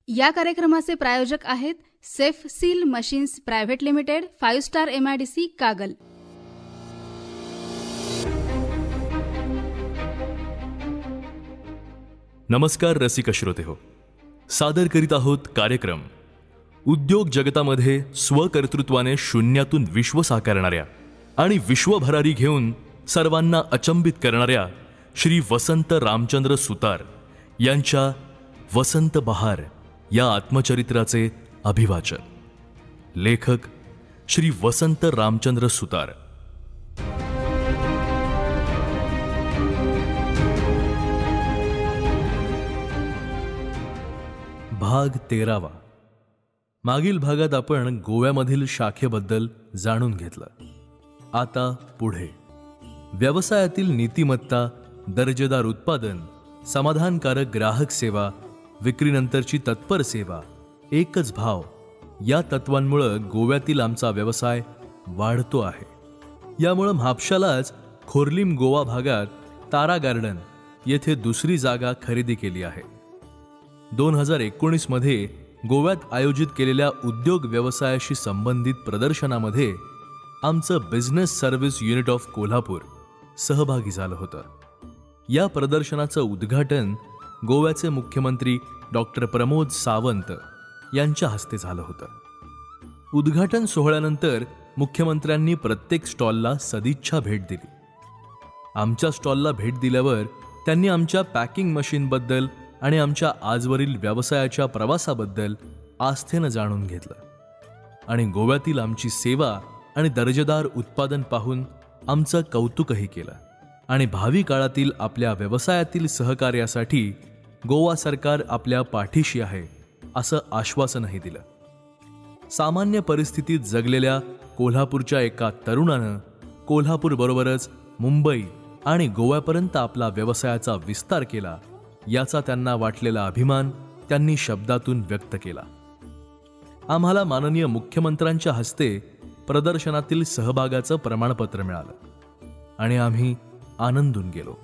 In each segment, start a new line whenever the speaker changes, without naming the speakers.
या कार्यक्रमाचे प्रायोजक आहेत safe seal machines private limited, 5 star MIDC, Kagal.
नमस्कार रसिक श्रोते हो, सादर करीत आहोत कार्यक्रम उद्योग जगतामध्ये स्वकर्तृत्वाने शून्यातून विश्व साकारणाऱ्या आणि विश्वभरारी घेऊन सर्वांना अचंबित करणाऱ्या श्री वसंत रामचंद्र सुतार यांच्या वसंत बहार या आत्मचरित्राचे अभिवाचन. लेखक श्री वसंत रामचंद्र सुतार. भाग 13. मागील भागात आपण गोव्यामधील शाखेबद्दल जाणून घेतलं. आता पुढे व्यवसायातील नीतिमत्ता, दर्जेदार उत्पादन, समाधानकारक ग्राहक सेवा, विक्रीनंतरची तत्पर सेवा, एकच भाव या तत्वांमुळं गोव्यातील आमचा व्यवसाय वाढतो आहे. यामुळं म्हापशालाच खोर्लीम गोवा भागात तारा गार्डन येथे दुसरी जागा खरेदी केली आहे. 2019 मध्ये गोव्यात आयोजित केलेल्या उद्योग व्यवसायाशी संबंधित प्रदर्शनामध्ये आमचं business service unit of Kolhapur सहभागी झालं होतं. या प्रदर्शनाचं उद्घाटन गोव्याचे मुख्यमंत्री डॉक्टर प्रमोद सावंत यांच्या हस्ते झालं होतं. उद्घाटन सोहळ्यानंतर मुख्यमंत्र्यांनी प्रत्येक स्टॉलला सदिच्छा भेट दिली. आमच्या स्टॉलला भेट दिल्यावर त्यांनी आमच्या पॅकिंग मशीनबद्दल आणि आमच्या आजवरील व्यवसायाच्या प्रवासाबद्दल आस्थेनं जाणून घेतलं आणि गोव्यातील आमची सेवा आणि दर्जेदार उत्पादन पाहून आमचं कौतुकही केलं आणि भावी काळातील आपल्या व्यवसायातील सहकार्यासाठी गोवा सरकार आपल्या पाठीशी आहे असं आश्वासनही दिलं. सामान्य परिस्थितीत जगलेल्या कोल्हापूरच्या एका तरुणानं कोल्हापूरबरोबरच मुंबई आणि गोव्यापर्यंत आपला व्यवसायाचा विस्तार केला याचा त्यांना वाटलेला अभिमान त्यांनी शब्दातून व्यक्त केला. आम्हाला माननीय मुख्यमंत्र्यांच्या हस्ते प्रदर्शनातील सहभागाचं प्रमाणपत्र मिळालं आणि आम्ही आनंदून गेलो.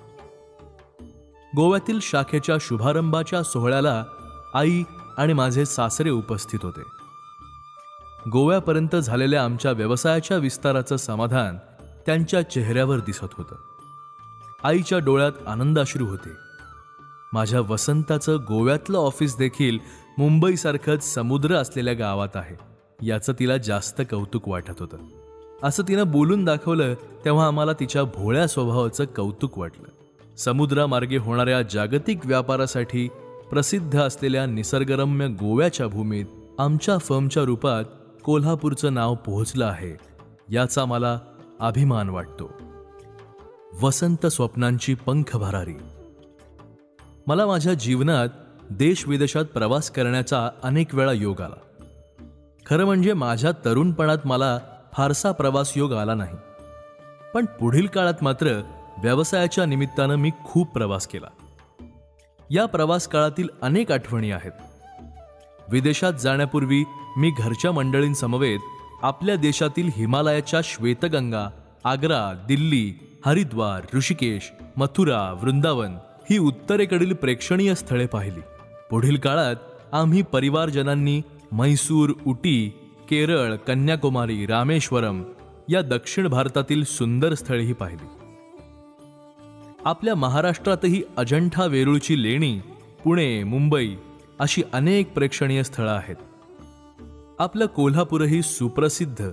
गोव्यातील शाखेच्या शुभारंभाच्या सोहळ्याला आई आणि माझे सासरे उपस्थित होते. गोव्यापर्यंत झालेल्या आमच्या व्यवसायाच्या विस्ताराचं समाधान त्यांच्या चेहऱ्यावर दिसत होतं. आईच्या डोळ्यात आनंदाश्रू होते. माझ्या वसंताचं गोव्यातलं ऑफिस देखील मुंबईसारखंच समुद्र असलेल्या गावात आहे याचं तिला जास्त कौतुक वाटत होतं. असं तिनं बोलून दाखवलं तेव्हा आम्हाला तिच्या भोळ्या स्वभावाचं कौतुक वाटलं. समुद्रामार्गे होणाऱ्या जागतिक व्यापारासाठी प्रसिद्ध असलेल्या निसर्गरम्य गोव्याच्या भूमीत आमच्या फर्मच्या रूपात कोल्हापूरचं नाव पोहोचलं आहे याचा मला अभिमान वाटतो. वसंत स्वप्नांची पंख भरारी. मला माझ्या जीवनात देश विदेशात प्रवास करण्याचा अनेक वेळा योग आला. खरं म्हणजे माझ्या तरुणपणात मला फारसा प्रवास योग आला नाही, पण पुढील काळात मात्र व्यवसायाच्या निमित्तानं मी खूप प्रवास केला. या प्रवास काळातील अनेक आठवणी आहेत. विदेशात जाण्यापूर्वी मी घरच्या मंडळींसमवेत आपल्या देशातील हिमालयाच्या श्वेतगंगा, आग्रा, दिल्ली, हरिद्वार, ऋषिकेश, मथुरा, वृंदावन ही उत्तरेकडील प्रेक्षणीय स्थळे पाहिली. पुढील काळात आम्ही परिवारजनांनी म्हैसूर, उटी, केरळ, कन्याकुमारी, रामेश्वरम या दक्षिण भारतातील सुंदर स्थळेही पाहिली. आपल्या महाराष्ट्रातही अजंठा वेरूळची लेणी, पुणे, मुंबई अशी अनेक प्रेक्षणीय स्थळं आहेत. आपलं कोल्हापूरही सुप्रसिद्ध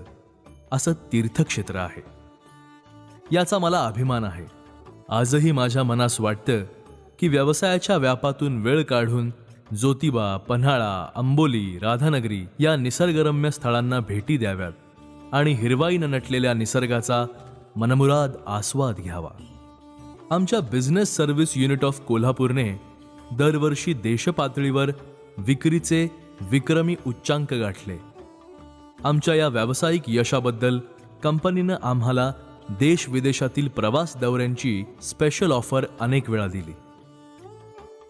असं तीर्थक्षेत्र आहे. याचा मला अभिमान आहे. आजही माझ्या मनास वाटतं की व्यवसायाच्या व्यापातून वेळ काढून ज्योतिबा, पन्हाळा, अंबोली, राधानगरी या निसर्गरम्य स्थळांना भेटी द्याव्यात आणि हिरवाईनं नटलेल्या निसर्गाचा मनमुराद आस्वाद घ्यावा. आमच्या बिझनेस सर्व्हिस युनिट ऑफ कोल्हापूरने दरवर्षी देशपातळीवर विक्रीचे विक्रमी उच्चांक गाठले. आमच्या या व्यावसायिक यशाबद्दल कंपनीनं आम्हाला देश विदेशातील प्रवास दौऱ्यांची स्पेशल ऑफर अनेक वेळा दिली.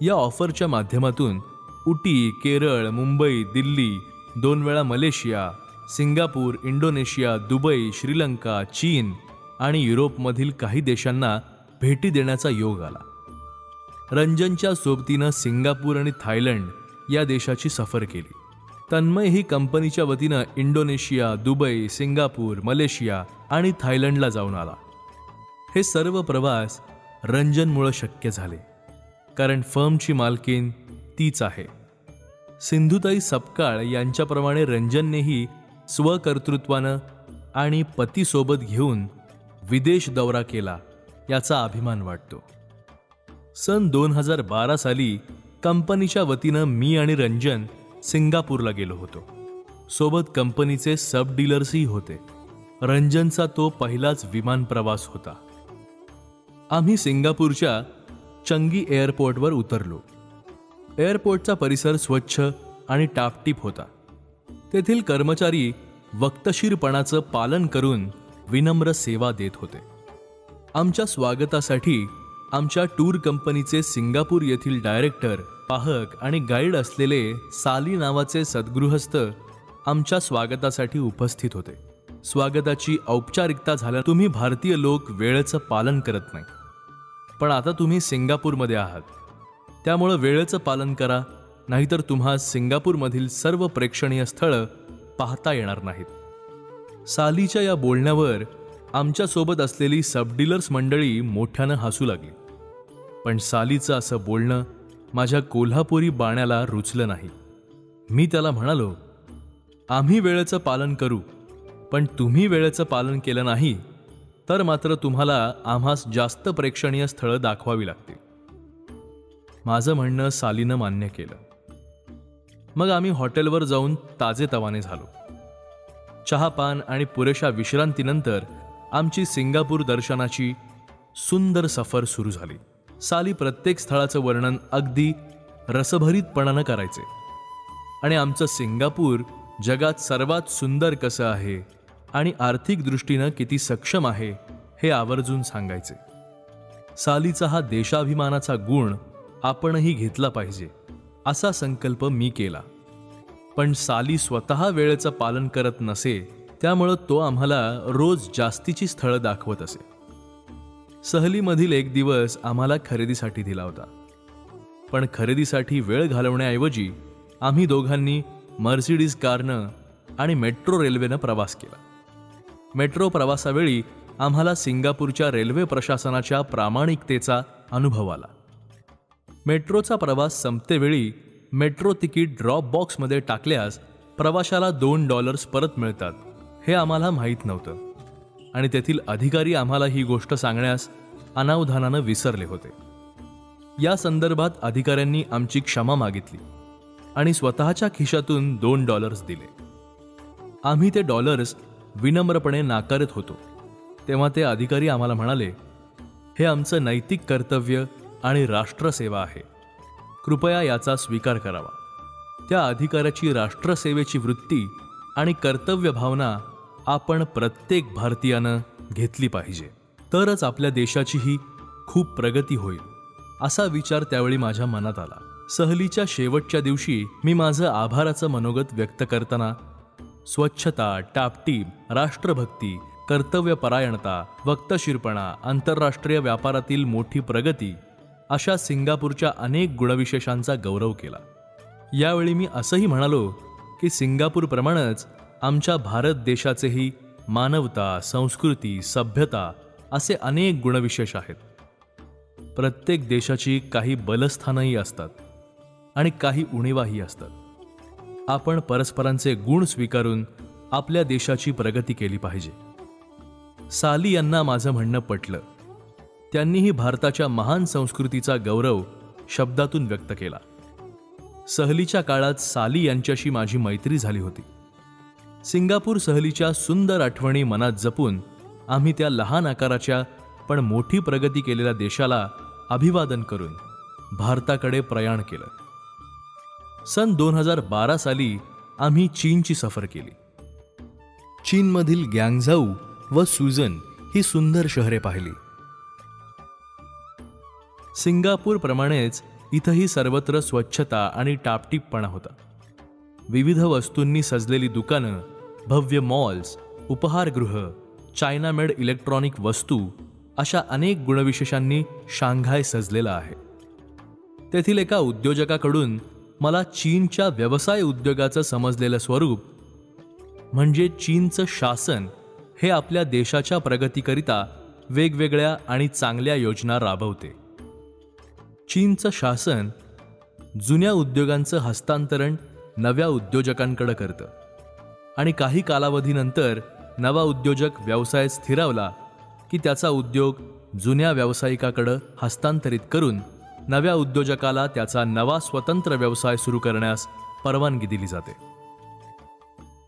या ऑफरच्या माध्यमातून उटी, केरळ, मुंबई, दिल्ली, 2 वेळा Malaysia, Singapore, Indonesia, Dubai, Sri Lanka, चीन आणि युरोपमधील काही देशांना भेटी देण्याचा योग आला. रंजनच्या सोबतीनं सिंगापूर आणि थायलंड या देशाची सफर केली. तन्मय ही कंपनीच्या वतीनं इंडोनेशिया, दुबई, सिंगापूर, मलेशिया आणि थायलंडला जाऊन आला. हे सर्व प्रवास रंजनमुळे शक्य झाले, कारण फर्मची मालकीन तीच आहे. सिंधुताई सपकाळ यांच्याप्रमाणे रंजननेही स्वकर्तृत्वानं आणि पतीसोबत घेऊन विदेश दौरा केला याचा अभिमान वाटतो. सन 2012 साली कंपनीच्या वतीनं मी आणि रंजन सिंगापूरला गेलो होतो. सोबत कंपनीचे सब डीलर्सही होते. रंजनचा तो पहिलाच विमान प्रवास होता. आम्ही सिंगापूरच्या चंगी एअरपोर्टवर उतरलो. एअरपोर्टचा परिसर स्वच्छ आणि टापटीप होता. तेथील कर्मचारी वक्तशीरपणाचं पालन करून विनम्र सेवा देत होते. आमच्या स्वागतासाठी आमच्या टूर कंपनीचे सिंगापूर येथील डायरेक्टर, पाहक आणि गाईड असलेले साली नावाचे सद्गृहस्थ आमच्या स्वागतासाठी उपस्थित होते. स्वागताची औपचारिकता झाल्या. तुम्ही भारतीय लोक वेळेचं पालन करत नाही, पण आता तुम्ही सिंगापूरमध्ये आहात, त्यामुळं वेळेचं पालन करा, नाहीतर तुम्हा सिंगापूरमधील सर्व प्रेक्षणीय स्थळं पाहता येणार नाहीत. सालीच्या या बोलण्यावर आमच्यासोबत असलेली सबडीलर्स मंडळी मोठ्यानं हसू लागली. पण सालीचं असं बोलणं माझ्या कोल्हापुरी बाण्याला रुचलं नाही. मी त्याला म्हणालो, आम्ही वेळेचं पालन करू, पण तुम्ही वेळेचं पालन केलं नाही तर मात्र तुम्हाला आम्हास जास्त प्रेक्षणीय स्थळं दाखवावी लागतील. माझं म्हणणं सालीनं मान्य केलं. मग आम्ही हॉटेलवर जाऊन ताजेतवाने झालो. चहापान आणि पुरेशा विश्रांतीनंतर आमची सिंगापूर दर्शनाची सुंदर सफर सुरू झाली. साली प्रत्येक स्थळाचं वर्णन अगदी रसभरीतपणानं करायचे आणि आमचं सिंगापूर जगात सर्वात सुंदर कसं आहे आणि आर्थिक दृष्टीनं किती सक्षम आहे हे आवर्जून सांगायचे. सालीचा हा देशाभिमानाचा गुण आपणही घेतला पाहिजे असा संकल्प मी केला. पण साली स्वतः वेळेचं पालन करत नसे, त्यामुळं तो आम्हाला रोज जास्तीची स्थळं दाखवत असे. सहलीमधील एक दिवस आम्हाला खरेदीसाठी दिला होता, पण खरेदीसाठी वेळ घालवण्याऐवजी आम्ही दोघांनी मर्सिडीज कारनं आणि मेट्रो रेल्वेनं प्रवास केला. मेट्रो प्रवासावेळी आम्हाला सिंगापूरच्या रेल्वे प्रशासनाच्या प्रामाणिकतेचा अनुभव आला. मेट्रोचा प्रवास संपतेवेळी मेट्रो तिकीट ड्रॉप बॉक्समध्ये टाकल्यास प्रवाशाला $2 परत मिळतात हे आम्हाला माहीत नव्हतं आणि तेथील अधिकारी आम्हाला ही गोष्ट सांगण्यास अनावधानानं विसरले होते. या संदर्भात अधिकाऱ्यांनी आमची क्षमा मागितली आणि स्वतःच्या खिशातून $2 दिले. आम्ही ते डॉलर्स विनम्रपणे नाकारत होतो, तेव्हा ते अधिकारी आम्हाला म्हणाले, हे आमचं नैतिक कर्तव्य आणि राष्ट्रसेवा आहे, कृपया याचा स्वीकार करावा. त्या अधिकाऱ्याची राष्ट्रसेवेची वृत्ती आणि कर्तव्य भावना आपण प्रत्येक भारतीयानं घेतली पाहिजे, तरच आपल्या देशाचीही खूप प्रगती होईल असा विचार त्यावेळी माझ्या मनात आला. सहलीच्या शेवटच्या दिवशी मी माझं आभाराचं मनोगत व्यक्त करताना स्वच्छता, टापटीप, राष्ट्रभक्ती, कर्तव्यपरायणता, वक्तशीरपणा, आंतरराष्ट्रीय व्यापारातील मोठी प्रगती अशा सिंगापूरच्या अनेक गुणविशेषांचा गौरव केला. यावेळी मी असंही म्हणालो की सिंगापूरप्रमाणेच आमच्या भारत देशाचेही मानवता, संस्कृती, सभ्यता असे अनेक गुणविशेष आहेत. प्रत्येक देशाची काही बलस्थानंही असतात आणि काही उणीवाही असतात. आपण परस्परांचे गुण स्वीकारून आपल्या देशाची प्रगती केली पाहिजे. साली यांना माझं म्हणणं पटलं. त्यांनीही भारताच्या महान संस्कृतीचा गौरव शब्दातून व्यक्त केला. सहलीच्या काळात साली यांच्याशी माझी मैत्री झाली होती. सिंगापूर सहलीच्या सुंदर आठवणी मनात जपून आम्ही त्या लहान आकाराच्या पण मोठी प्रगती केलेल्या देशाला अभिवादन करून भारताकडे प्रयाण केलं. सन 2012 साली आम्ही चीनची सफर केली. चीनमधील ग्यांगझाऊ व सुझन ही सुंदर शहरे पाहिली. सिंगापूरप्रमाणेच इथंही सर्वत्र स्वच्छता आणि टापटीपपणा होता. विविध वस्तूंनी सजलेली दुकानं, भव्य मॉल्स, उपहारगृह, चायना मेड इलेक्ट्रॉनिक वस्तू अशा अनेक गुणविशेषांनी शांघाय सजलेला आहे. तेथील एका उद्योजकाकडून मला चीनच्या व्यवसाय उद्योगाचं समजलेलं स्वरूप म्हणजे चीनचं शासन हे आपल्या देशाच्या प्रगतीकरिता वेगवेगळ्या आणि चांगल्या योजना राबवते. चीनचं शासन जुन्या उद्योगांचं हस्तांतरण नव्या उद्योजकांकडे करतं आणि काही कालावधीनंतर नवा उद्योजक व्यवसाय स्थिरावला की त्याचा उद्योग जुन्या व्यावसायिकाकडे हस्तांतरित करून नव्या उद्योजकाला त्याचा नवा स्वतंत्र व्यवसाय सुरू करण्यास परवानगी दिली जाते.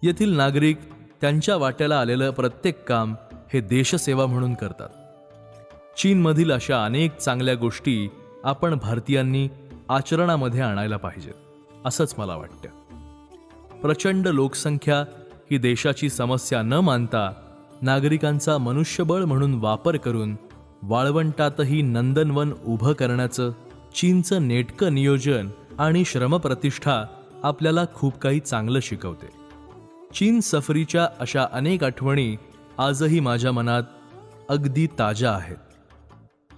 येथील नागरिक त्यांच्या वाट्याला आलेलं प्रत्येक काम हे देशसेवा म्हणून करतात. चीनमधील अशा अनेक चांगल्या गोष्टी आपण भारतीयांनी आचरणामध्ये आणायला पाहिजेत असंच मला वाटतं. प्रचंड लोकसंख्या ही देशाची समस्या न मानता नागरिकांचा मनुष्यबळ म्हणून वापर करून वाळवंटातही नंदनवन उभं करण्याचं चीनचं नेटकं नियोजन आणि श्रमप्रतिष्ठा आपल्याला खूप काही चांगलं शिकवते. चीन सफरीच्या अशा अनेक आठवणी आजही माझ्या मनात अगदी ताज्या आहेत.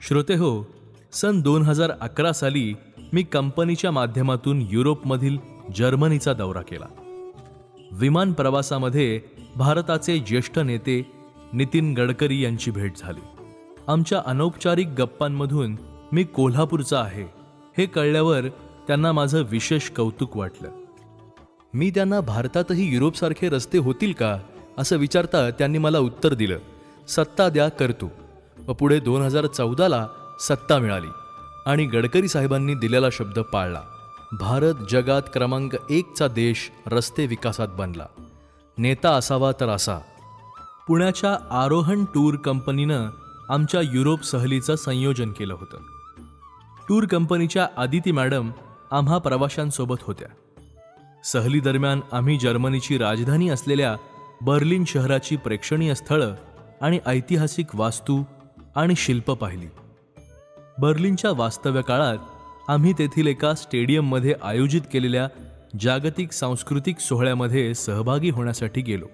श्रोतेहो, सन 2011 साली मी कंपनीच्या माध्यमातून युरोपमधील जर्मनीचा दौरा केला. विमान प्रवासामध्ये भारताचे ज्येष्ठ नेते नितीन गडकरी यांची भेट झाली. आमच्या अनौपचारिक गप्पांमधून मी कोल्हापूरचा आहे हे कळल्यावर त्यांना माझं विशेष कौतुक वाटलं. मी त्यांना भारतातही युरोपसारखे रस्ते होतील का असं विचारता त्यांनी मला उत्तर दिलं, सत्ता द्या करतो. व पुढे 2014ला सत्ता मिळाली आणि गडकरी साहेबांनी दिलेला शब्द पाळला. भारत जगात क्रमांक 1चा देश रस्ते विकासात बनला. नेता असावा तर असा. पुण्याच्या आरोहण टूर कंपनीनं आमच्या युरोप सहलीचं संयोजन केलं होतं. टूर कंपनीच्या आदिती मॅडम आम्हा प्रवाशांसोबत होत्या. सहली दरम्यान आम्ही जर्मनीची राजधानी असलेल्या बर्लिन शहराची प्रेक्षणीय स्थळं आणि ऐतिहासिक वास्तू आणि शिल्प पाहिली. बर्लिनच्या वास्तव्य काळात आम्ही तेथील एका स्टेडियममध्ये आयोजित केलेल्या जागतिक सांस्कृतिक सोहळ्यामध्ये सहभागी होण्यासाठी गेलो.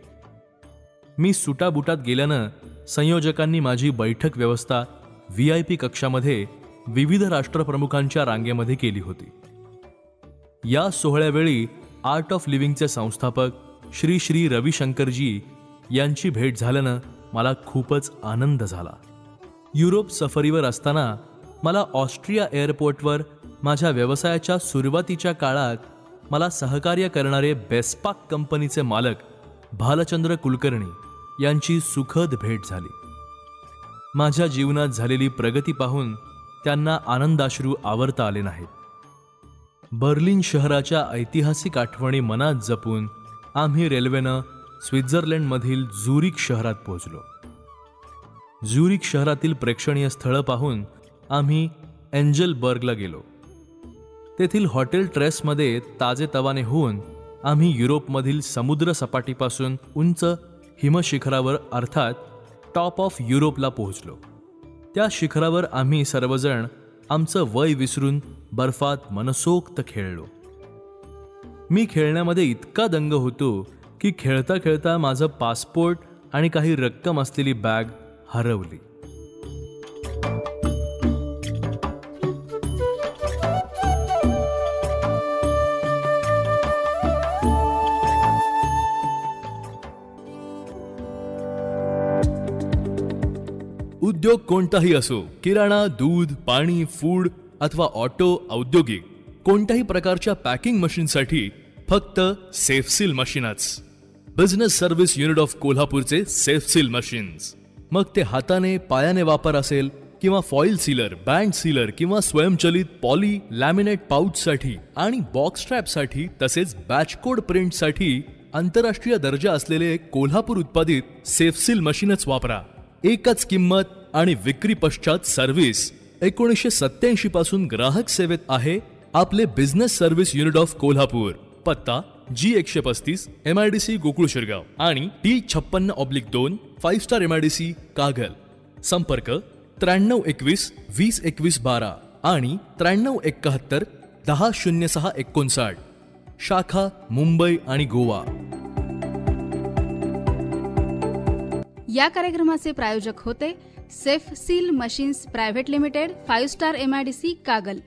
मी सुटाबुटात गेल्यानं संयोजकांनी माझी बैठक व्यवस्था VIP कक्षामध्ये विविध राष्ट्रप्रमुखांच्या रांगेमध्ये केली होती. या सोहळ्यावेळी आर्ट ऑफ लिव्हिंगचे संस्थापक श्री रविशंकरजी यांची भेट झाल्यानं मला खूपच आनंद झाला. युरोप सफरीवर असताना मला ऑस्ट्रिया एअरपोर्टवर माझ्या व्यवसायाच्या सुरुवातीच्या काळात मला सहकार्य करणारे बेस्पाक कंपनीचे मालक भालचंद्र कुलकर्णी यांची सुखद भेट झाली. माझ्या जीवनात झालेली प्रगती पाहून त्यांना आनंदाश्रू आवरता आले नाहीत. बर्लिन शहराच्या ऐतिहासिक आठवणी मनात जपून आम्ही रेल्वेनं स्वित्झर्लंडमधील झुरिक शहरात पोहोचलो. झुरिक शहरातील प्रेक्षणीय स्थळं पाहून आम्ही एंजलबर्गला गेलो. तेथील हॉटेल ट्रेसमध्ये ताजेतवाने होऊन आम्ही युरोपमधील समुद्र सपाटीपासून उंच हिमशिखरावर अर्थात टॉप ऑफ युरोपला पोहोचलो. त्या शिखरावर आम्ही सर्वजण आमचं वय विसरून बर्फात मनसोक्त खेळलो. मी खेळण्यामध्ये इतका दंग होतो की खेळता खेळता माझं पासपोर्ट आणि काही रक्कम असलेली बॅग हरवली. उद्योग कोणताही असो, किराणा, दूध, पाणी, फूड अथवा ऑटो, औद्योगिक कोणत्याही प्रकारच्या पॅकिंग मशीनसाठी फक्त सेफसील मशीनच. बिझनेस सर्व्हिस युनिट ऑफ कोल्हापूरचे सेफसील मशीन्स. मग ते हाताने पायाने वापर असेल किंवा फॉईल सीलर, बँड सीलर किंवा स्वयंचलित पॉली लॅमिनेट पाऊचसाठी आणि बॉक्स स्ट्रॅपसाठी तसेच बॅचकोड प्रिंटसाठी आंतरराष्ट्रीय दर्जा असलेले कोल्हापूर उत्पादित सेफसील मशीनच वापरा. एकच किंमत आणि विक्री पश्चात सर्व्हिस. 1987 पासून ग्राहक सेवेत आहे आपले business service unit of Kolhapur. पत्ता G135 MIDC गोकुळ शिरगाव आणि D56/2 5 स्टार MIDC कागल. संपर्क 9321 2021 12 आणि 9371 1006 59. शाखा मुंबई आणि गोवा.
या कार्यक्रमाचे प्रायोजक होते safe seal machines private limited, 5 star MIDC Kagal.